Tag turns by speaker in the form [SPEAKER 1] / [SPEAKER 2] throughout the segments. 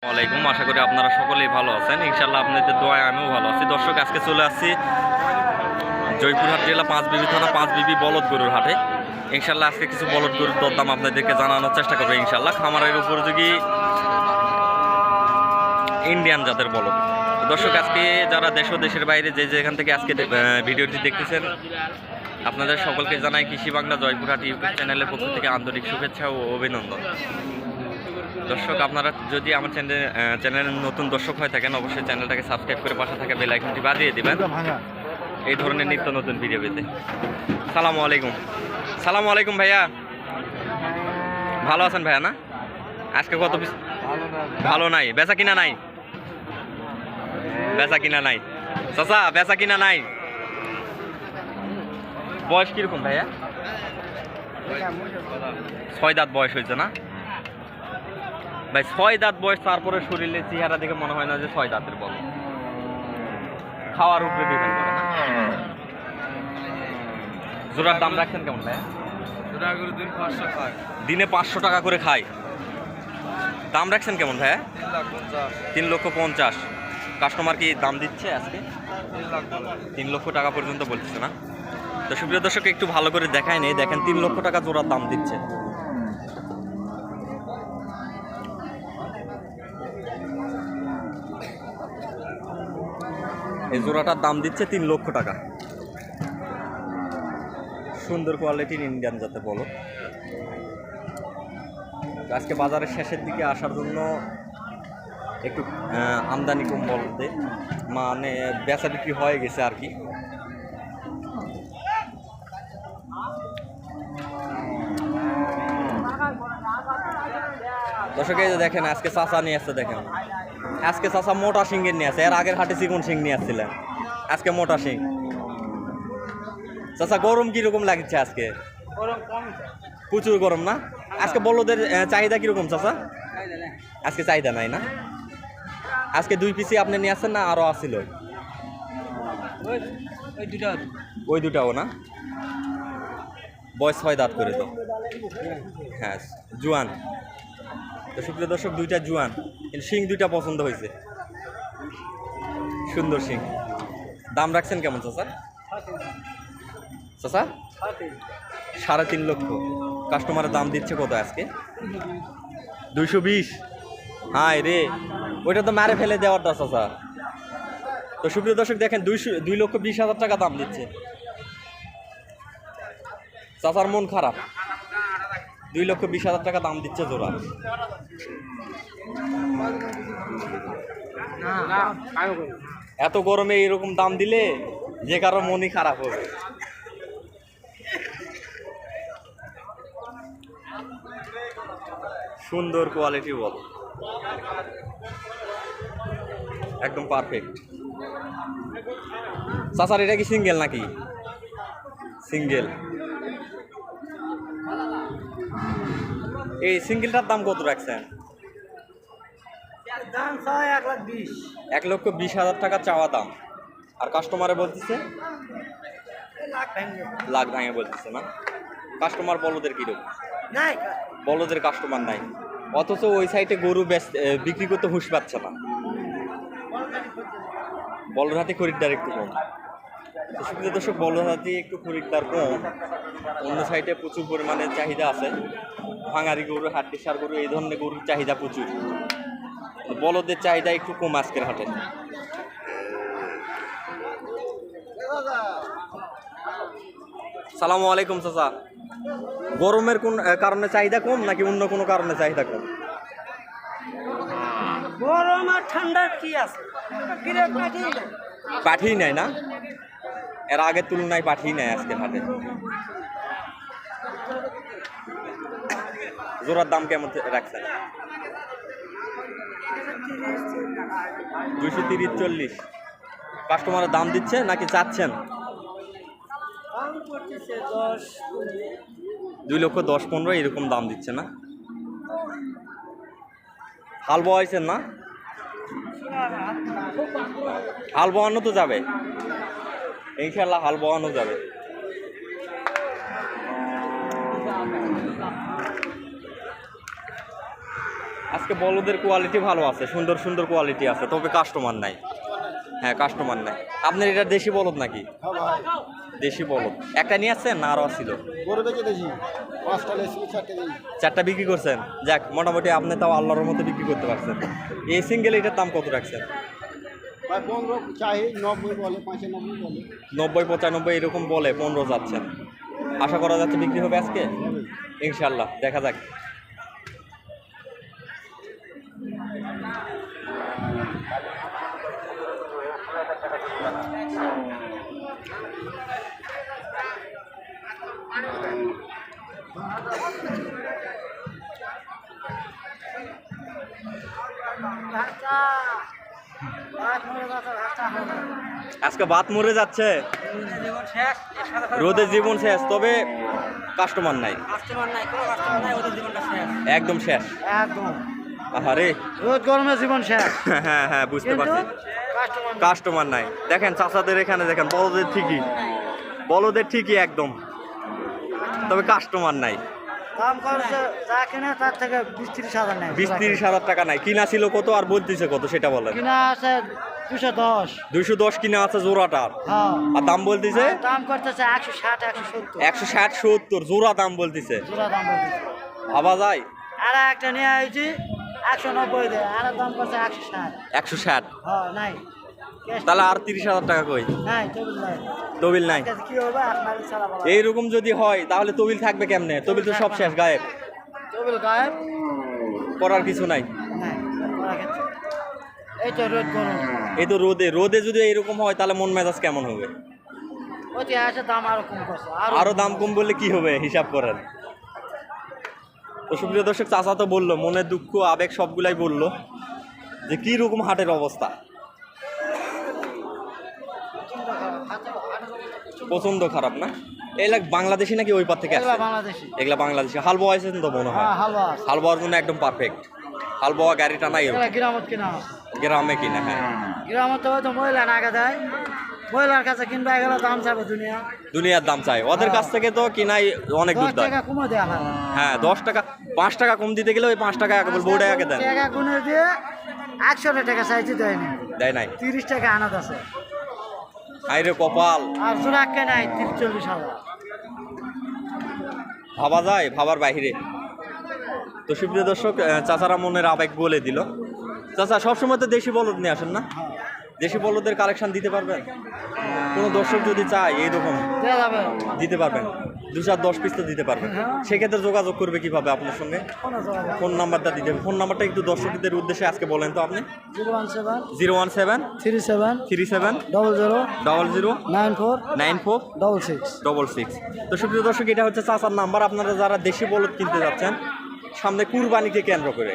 [SPEAKER 1] ওয়ালাইকুম, আশা করি আপনারা সকলেই ভালো আছেন। ইনশাল্লাহ আপনাদের দোয়ায় আমিও ভালো আছি। দর্শক, আজকে চলে আসছি জয়পুরহাট জেলা পাঁচবিবি থানা পাঁচবিবি বলদ গরুর হাটে। ইনশাল্লাহ আজকে কিছু বলদ গরুর দরদাম আপনাদেরকে জানানোর চেষ্টা করবো। ইনশাল্লাহ খামারের উপযোগী ইন্ডিয়ান জাতের বলদ। দর্শক, আজকে যারা দেশ ও দেশের বাইরে যে যেখান থেকে আজকে ভিডিওটি দেখতেছেন, আপনাদের সকলকে জানাই কৃষি বাংলা জয়পুরহাট ইউটিউব চ্যানেলের পক্ষ থেকে আন্তরিক শুভেচ্ছা ও অভিনন্দন। দর্শক, আপনারা যদি আমার চ্যানেলের নতুন দর্শক হয়ে থাকেন, অবশ্যই চ্যানেলটাকে সাবস্ক্রাইব করে পাশে থাকা বেল আইকনটি বাজিয়ে দিবেন এই ধরনের নিত্য নতুন ভিডিও পেতে। সালামু আলাইকুম। সালামু আলাইকুম ভাইয়া, ভালো আছেন ভাইয়া? না, আজকে কত পিস? ভালো নাই, বেচা কিনা নাই? বেচা কিনা নাই চাচা, বেচা কিনা নাই। বয়স কিরকম ভাইয়া? 6 দাঁত বয়স হয়েছে না ভাই? 6 দাঁত বয়স, তারপরে শরীরে চেহারা দেখে মনে হয় না যে 6 দাঁতের বল। খাওয়ার উপরে ডিপেন্ড করে না? জোড়ার দাম রাখছেন কেমন ভাই? দিনে 500 টাকা করে খায়। দাম রাখছেন কেমন ভাইয়া? 3,50,000। কাস্টমার কি দাম দিচ্ছে আজকে? 3 লক্ষ টাকা পর্যন্ত বলছে না? তো সুপ্রিয় দর্শক, একটু ভালো করে দেখায় নেই। দেখেন 3 লক্ষ টাকা জোড়ার দাম দিচ্ছে। এই জোড়াটার দাম দিচ্ছে 3 লক্ষ টাকা। সুন্দর কোয়ালিটির ইন্ডিয়ান যাতে বলো। আজকে বাজারের শেষের দিকে আসার জন্য একটু আমদানি কম বলতে, মানে বেচা বিক্রি হয়ে গেছে আর কি। দর্শক, এই যে দেখেন আজকে চাচা নিয়ে আসছে। দেখেন আজকে চাচা মোটা সিংয়ের নিয়ে আসছে। এর আগের হাটে চিকন সিং নিয়ে আসছিলেন, আজকে মোটা সিং। চাচা, গরম কিরকম লাগছে আজকে? প্রচুর গরম না? আজকে বলদের চাহিদা কিরকম চাচা? আজকে চাহিদা নাই না? আজকে 2 পিসি আপনি নিয়ে আসছেন না আরো আসছিল? ওই দুটাও না? বয়স 6 দাঁত করে তো? হ্যাঁ, জুয়ান। তো সুপ্রিয় দর্শক, 2টা জুয়ান, কিন্তু শিং 2টা পছন্দ হয়েছে। সুন্দর শিং। দাম রাখছেন কেমন চাচা? চাচা 3.5 লক্ষ। কাস্টমারের দাম দিচ্ছে কত আজকে? 220। হায় রে, ওইটা তো মারে ফেলে দেওয়ারটা চাচা। তো সুপ্রিয় দর্শক, দেখেন 2,20,000 টাকা দাম দিচ্ছে। চাচার মন খারাপ। 2,20,000 টাকা দাম দিচ্ছে জোড়া। এত গরমে এরকম দাম দিলে যে কারো মনই খারাপ হবে। সুন্দর কোয়ালিটি বল, একদম পারফেক্ট। চাচার এটা কি সিঙ্গেল নাকি? সিঙ্গেল। এই সিঙ্গেলটার দাম কত রাখছেন? 1,20,000 টাকা চাওয়া দাম। আর কাস্টমারে বলতেছে লাখ ভাঙে বলতেছে না? কাস্টমার বলদের কিরকম? বলদের কাস্টমার নাই, অথচ ওই সাইডে গরু বিক্রি করতে হুঁশ পাচ্ছে না। বলদ হাতে খরিদ্দার একটু কম। সুপ্রিয় দর্শক, বলদ হাতে একটু খরিদ্দার কম, অন্য সাইডে প্রচুর পরিমাণে চাহিদা আছে। ভাঙারি গরু, হাড্ডিসার গরু, এই ধরনের গরুর চাহিদা প্রচুর। বলদের চাহিদা একটু কম আজকের হাটে। সালামু আলাইকুম চাচা। গরমের কোন কারণে চাহিদা কম নাকি অন্য কোনো কারণে চাহিদা কম?
[SPEAKER 2] গরম আর ঠান্ডা কি আছে?
[SPEAKER 1] পাঠিয়ে নেয় না? এর আগের তুলনায় পাঠিয়ে নেয় আজকের হাটে। জোড়ার দাম কেমন রাখছেন? 230-40। কাস্টমারের দাম দিচ্ছে নাকি চাচ্ছেন? 2,10,15 এরকম দাম দিচ্ছে না? হাল বওয়াইছেন না? হাল বওয়ানো তো যাবে ইনশাল্লাহ, হাল বওয়ানো যাবে। আজকে বলদের কোয়ালিটি ভালো আছে, সুন্দর সুন্দর কোয়ালিটি আছে, তবে কাস্টমার নাই। হ্যাঁ, কাস্টমার নাই। আপনার এটা দেশি বলদ নাকি? দেশি বলদ একটা নিয়ে আসছেন না আরও ছিল? চারটা বিক্রি করছেন। যাক, মোটামুটি আপনি তাও আল্লাহর মতো বিক্রি করতে পারছেন। এই সিঙ্গেল এটার দাম কত রাখছেন? 90-95 এরকম বলে, 15 যাচ্ছেন। আশা করা যাচ্ছে বিক্রি হবে আজকে ইনশাল্লাহ, দেখা যাক। আজকে বাত মরে যাচ্ছে, রোদের জীবন শেষ, তবে কাস্টমার নাই, একদম শেষ। আরে
[SPEAKER 2] রোদ গরমে জীবন শেষ।
[SPEAKER 1] হ্যাঁ হ্যাঁ, বুঝতে পারছি, কাস্টমার নাই। দেখেন চাচাদের এখানে দেখেন, বলদের ঠিকই একদম, তবে কাস্টমার নাই।
[SPEAKER 2] দাম করছে যা কিনে তার থেকে 20-30 হাজার নাই,
[SPEAKER 1] 20-30 হাজার টাকা নাই। কিনা ছিল কত আর বলতেছে কত সেটা বলেন?
[SPEAKER 2] কিনা আছে 210।
[SPEAKER 1] 210 কিনা আছে জোড়াটার,
[SPEAKER 2] হ্যাঁ।
[SPEAKER 1] আর দাম বলতেছে
[SPEAKER 2] দাম করতেছে 160-170।
[SPEAKER 1] 160-170 জোড়া দাম বলতেছে।
[SPEAKER 2] জোড়া দাম বলতেছে।
[SPEAKER 1] ভাবা যায়?
[SPEAKER 2] আর একটা নিয়ে আইছি 190 দেয়, আর দাম করছে 160।
[SPEAKER 1] 160?
[SPEAKER 2] হ্যাঁ, নাই।
[SPEAKER 1] তাহলে আর 30,000 টাকা কই?
[SPEAKER 2] নাই, তবিল নাই।
[SPEAKER 1] তবিল নাই?
[SPEAKER 2] কি হবে আপনার ছাড়া বলা।
[SPEAKER 1] এইরকম যদি হয় তাহলে তবিল থাকবে কেমনে? তবিল তো সব শেষ, গায়েব।
[SPEAKER 2] তবিল গায়েব,
[SPEAKER 1] করার কিছু নাই।
[SPEAKER 2] নাই করা ক্ষেত্রে। এই তো রোদ গরম,
[SPEAKER 1] এই তো রোদে যদি এরকম হয় তাহলে মন মেজাজ কেমন হবে?
[SPEAKER 2] অতি আসে দাম আরো কম করছে।
[SPEAKER 1] আরো দাম কম বললে কি হবে হিসাব করেন। তো সুপ্রিয় দর্শক, চাচা তো বললো, মনের দুঃখ আবেগ সবগুলাই বললো যে কি রকম হাটের অবস্থা। প্রচন্ড খারাপ না? এগুলা বাংলাদেশি নাকি ওই পার থেকে আসছে?
[SPEAKER 2] বাংলাদেশি।
[SPEAKER 1] এগুলা বাংলাদেশি। হাল বওয়া আছে তো মনে হয়। হাল বওয়ার জন্য একদম পারফেক্ট। হাল বওয়া গাড়িটা নাই,
[SPEAKER 2] গ্রামত কিনা,
[SPEAKER 1] গ্রামে কিনা। হ্যাঁ,
[SPEAKER 2] গ্রামত তো মহিলা না দেয়, মহিলার কাছে কিনবা গেলে দাম চাবে
[SPEAKER 1] দুনিয়ার দাম চাই ওদের কাছ থেকে, তো কিনাই অনেক দূর দেয়।
[SPEAKER 2] কমে দেয় আমার।
[SPEAKER 1] হ্যাঁ, 10 টাকা 5 টাকা কম দিতে গেলে ওই 5 টাকা আগে বলবো, ওটাই আগে দেন।
[SPEAKER 2] টাকা গুনে দিয়ে 100 টাকা চাইছি, দেয়নি।
[SPEAKER 1] দেয় নাই?
[SPEAKER 2] 30 টাকা আনাত আছে।
[SPEAKER 1] আইরে কপাল।
[SPEAKER 2] আর জোড়াকে নাই 30-40 হাজার।
[SPEAKER 1] ভাবা যায়, ভাবার বাইরে। তো সুপ্রিয় দর্শক, চাচারা মনের আবেগ বলে দিল। চাচা সবসময় তো দেশি বলদ নিয়ে আসেন না? দেশি বলদের কালেকশন দিতে পারবেন? কোনো দর্শক যদি চায় এইরকম দিতে পারবেন? 2-10 পিস তো দিতে পারবেন। সেক্ষেত্রে যোগাযোগ করবে কিভাবে আপনার সঙ্গে? ফোন নাম্বারটা দিতে হবে। ফোন নাম্বারটা একটু দর্শকদের উদ্দেশ্যে আজকে বলেন তো আপনি। 017-37-37 00-94-94-66। তো সুপ্রিয় দর্শক, এটা হচ্ছে চাচার নাম্বার। আপনারা যারা দেশি বলদ কিনতে যাচ্ছেন সামনে কুরবানিকে কেন্দ্র করে,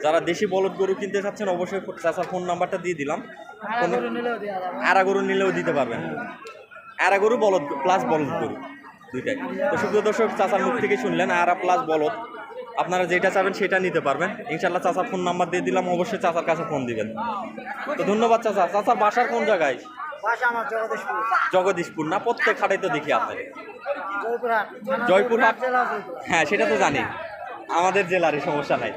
[SPEAKER 1] যারা দেশি বলদ গরু কিনতে চাচ্ছেন, অবশ্যই চাচার ফোন নাম্বারটা দিয়ে দিলাম। আড়া গরু নিলেও দিতে পারবেন। আড়া গরু বলদ প্লাস বলদ গরু দুইটাই। তো সুপ্রিয় দর্শক, চাচার মুখ থেকে শুনলেন আড়া প্লাস বলদ, আপনারা যেটা চাবেন সেটা নিতে পারবেন ইনশাল্লাহ। চাচার ফোন নাম্বার দিয়ে দিলাম, অবশ্যই চাচার কাছে ফোন দিবেন। তো ধন্যবাদ চাচা। চাচার বাসার কোন জায়গায়? জগদীশপুর না? প্রত্যেক হাটেই তো দেখি আপনাকে। জয়পুরহাট। হ্যাঁ, সেটা তো জানি, আমাদের জেলারই, সমস্যা নাই।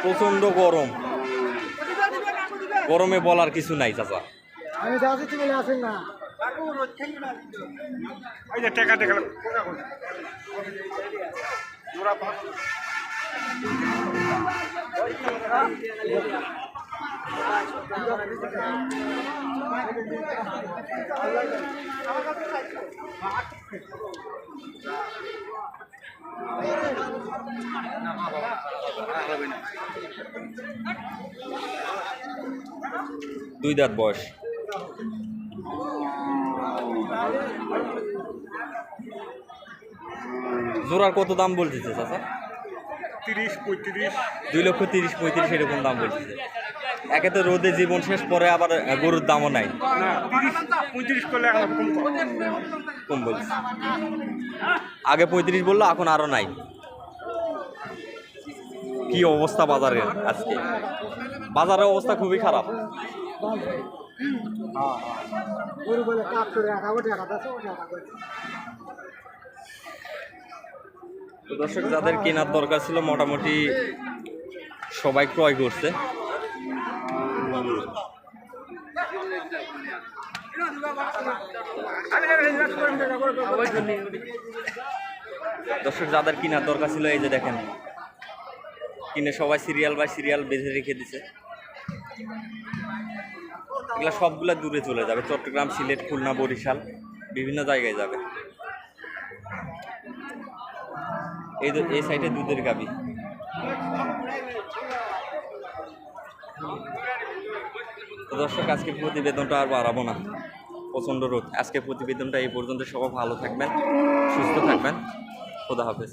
[SPEAKER 1] প্রচন্ড গরম, গরমে বলার কিছু নাই চাচা।
[SPEAKER 2] আমি যাচ্ছি, তুমি আসেন না।
[SPEAKER 1] দুই দাঁত বয়স। জোড়ার কত দাম বলতেছে চাচা?
[SPEAKER 3] 30-35।
[SPEAKER 1] 2,30,000-35,000 এরকম দাম বলতেছে। একে তো রোদে জীবন শেষ, পরে আবার গরুর দামও নাই।
[SPEAKER 3] না, 30-35 করলে এখন কম
[SPEAKER 1] কম বলছে। আগে 35 বললো, এখন আরো নাই। কি অবস্থা বাজারের আজকে? বাজারের অবস্থা খুবই খারাপ।
[SPEAKER 2] গরু বলে কাপ করে রাখা ওঠে রাখা ওঠে রাখা
[SPEAKER 1] তো দর্শক, যাদের কেনার দরকার ছিল মোটামুটি সবাই ক্রয় করছে। দর্শক, যাদের কেনার দরকার ছিল এই যে দেখেন, কিনে সবাই সিরিয়াল বাই সিরিয়াল বেঁধে রেখে দিছে। এগুলা সবগুলা দূরে চলে যাবে, চট্টগ্রাম, সিলেট, খুলনা, বরিশাল, বিভিন্ন জায়গায় যাবে। এই সাইডে দুধের গাবি। তো দর্শক, আজকের প্রতিবেদনটা আর বাড়াবো না, প্রচণ্ড রোদ। আজকের প্রতিবেদনটা এই পর্যন্ত। সবাই ভালো থাকবেন, সুস্থ থাকবেন। খোদা হাফেজ।